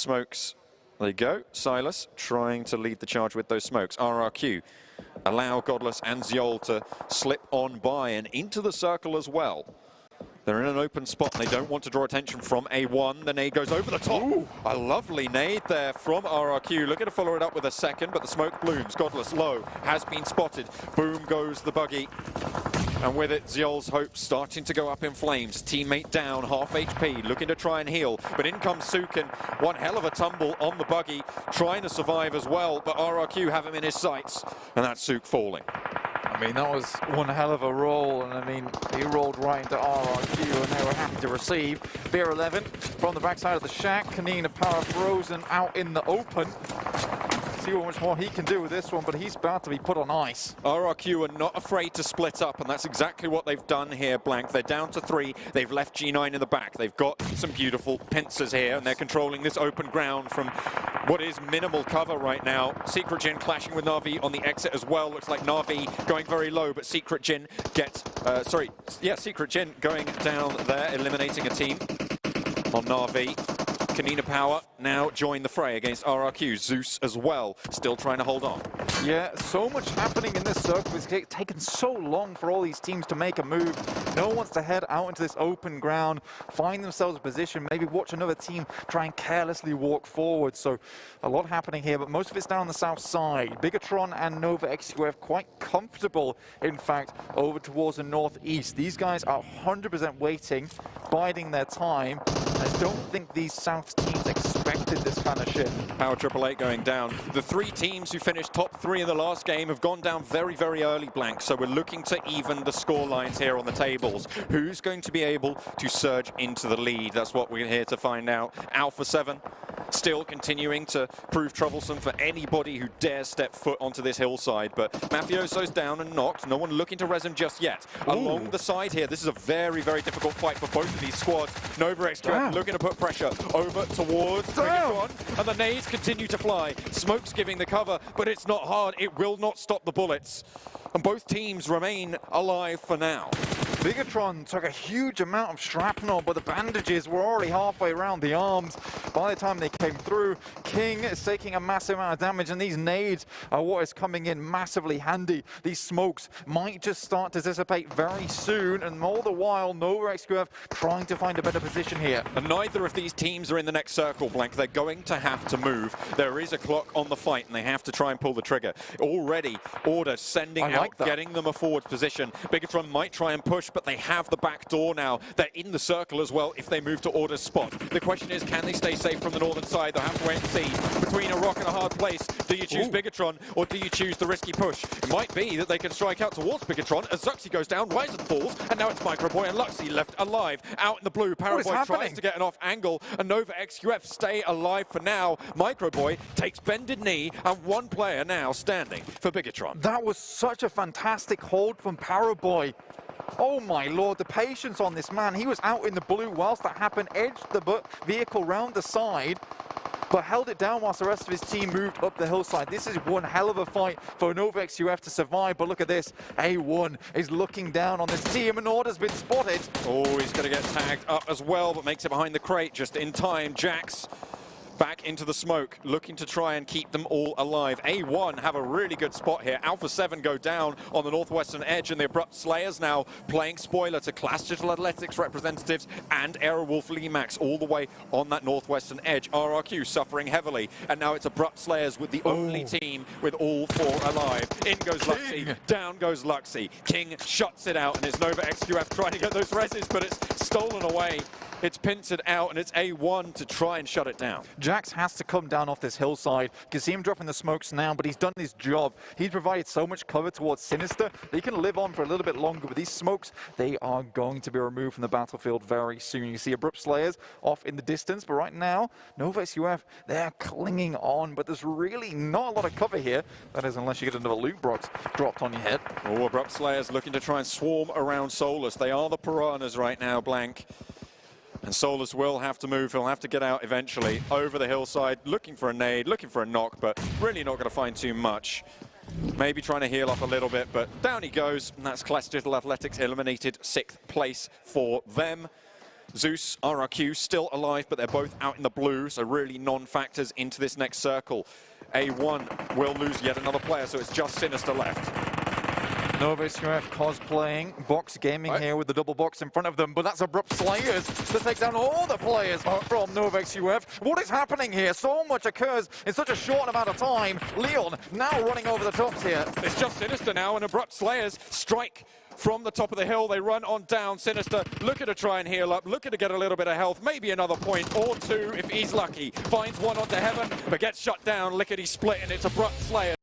smokes. There you go. Silas trying to lead the charge with those smokes. RRQ allow Godless and Ziol to slip on by and into the circle as well. They're in an open spot and they don't want to draw attention from A1. The nade goes over the top. Ooh. A lovely nade there from RRQ. Looking to follow it up with a second, but the smoke blooms. Godless low, has been spotted. Boom goes the buggy. And with it, Ziol's hopes starting to go up in flames. Teammate down, half HP, looking to try and heal. But in comes Sukin. One hell of a tumble on the buggy, trying to survive as well. But RRQ have him in his sights. And that's Suk falling. I mean, that was one hell of a roll, and I mean, he rolled right into RRQ, and they were happy to receive. Beer 11 from the backside of the shack. Kanina Power frozen out in the open. See how much more he can do with this one, but he's about to be put on ice. RRQ are not afraid to split up, and that's exactly what they've done here, Blank. They're down to 3. They've left G9 in the back. They've got some beautiful pincers here, and they're controlling this open ground from what is minimal cover right now. Secret Jin clashing with Na'Vi on the exit as well. Looks like Na'Vi going very low, but Secret Jin gets, Secret Jin going down there, eliminating a team on Na'Vi. Kanina Power now join the fray against RRQ. Zeus as well, still trying to hold on. Yeah, so much happening in this circle. It's taken so long for all these teams to make a move. No one wants to head out into this open ground, find themselves in position, maybe watch another team try and carelessly walk forward. So a lot happening here, but most of it's down the south side. Bigatron and Nova XQF quite comfortable, in fact, over towards the northeast. These guys are 100% waiting, biding their time. I don't think these south teams expected this kind of shit. Power 888 going down. The 3 teams who finished top 3 in the last game have gone down very, very early, Blank. So we're looking to even the score lines here on the tables. Who's going to be able to surge into the lead? That's what we're here to find out. Alpha 7 still continuing to prove troublesome for anybody who dares step foot onto this hillside. But Mafioso's down and knocked. No one looking to res him just yet. Ooh. Along the side here, this is a very, very difficult fight for both of these squads. Nova XQF looking to put pressure over towards Bigatron, and the nades continue to fly. Smoke's giving the cover, but it's not hard. It will not stop the bullets. And both teams remain alive for now. Bigatron took a huge amount of shrapnel, but the bandages were already halfway around the arms by the time they came through. King is taking a massive amount of damage, and these nades are what is coming in massively handy. These smokes might just start to dissipate very soon, and all the while, Nova XQF trying to find a better position here. And neither of these teams are in the next circle, Blank. They're going to have to move. There is a clock on the fight, and they have to try and pull the trigger. Already, Order sending out, getting them a forward position. Bigatron might try and push, but they have the back door now. They're in the circle as well if they move to Order's spot. The question is, can they stay safe from the northern side? They'll have to wait and see. Between a rock and a hard place, do you choose Bigatron or do you choose the risky push? It might be that they can strike out towards Bigatron as Zuxi goes down, Ryzen falls, and now it's Microboy and Luxi left alive. Out in the blue, Paraboy tries to get an off angle, and Nova XQF stay alive for now. Microboy takes bended knee, and one player now standing for Bigatron. That was such a fantastic hold from Paraboy. Oh my lord, the patience on this man. He was out in the blue whilst that happened, edged the vehicle round the side, but held it down whilst the rest of his team moved up the hillside. This is one hell of a fight for Nova XQF to survive, but look at this. A1 is looking down on this team, and Order's been spotted. Oh, he's going to get tagged up as well, but makes it behind the crate just in time. Jax back into the smoke, looking to try and keep them all alive. A1 have a really good spot here. Alpha 7 go down on the northwestern edge, and the Abrupt Slayers now playing spoiler to Clash Digital Athletics representatives and Aerowolf Limax all the way on that northwestern edge. RRQ suffering heavily, and now it's Abrupt Slayers with the only team with all 4 alive. In goes Luxi, down goes Luxi. King shuts it out, and it's Nova XQF trying to get those reses, but it's stolen away. It's pincered out, and it's A1 to try and shut it down. Jax has to come down off this hillside. You can see him dropping the smokes now, but he's done his job. He's provided so much cover towards Sinister that he can live on for a little bit longer. But these smokes, they are going to be removed from the battlefield very soon. You see Abrupt Slayers off in the distance, but right now, Nova XQF, they're clinging on, but there's really not a lot of cover here. That is, unless you get another loot box dropped on your head. Oh, Abrupt Slayers looking to try and swarm around Solus. They are the piranhas right now, Blank. And Solus will have to move. He'll have to get out eventually over the hillside, looking for a nade, looking for a knock, but really not going to find too much. Maybe trying to heal up a little bit, but down he goes. And that's Clash Digital Athletics eliminated 6th place for them. Zeus, RRQ still alive, but they're both out in the blue, so really non-factors into this next circle. A1 will lose yet another player, so it's just Sinister left. NovaXUF cosplaying, Box Gaming here with the double box in front of them, but that's Abrupt Slayers to take down all the players from NovaXUF. What is happening here? So much occurs in such a short amount of time. Leon now running over the tops here. It's just Sinister now, and Abrupt Slayers strike from the top of the hill. They run on down. Sinister looking to try and heal up, looking to get a little bit of health, maybe another point or two if he's lucky. Finds one onto Heaven, but gets shut down. Lickety split, and it's Abrupt Slayers.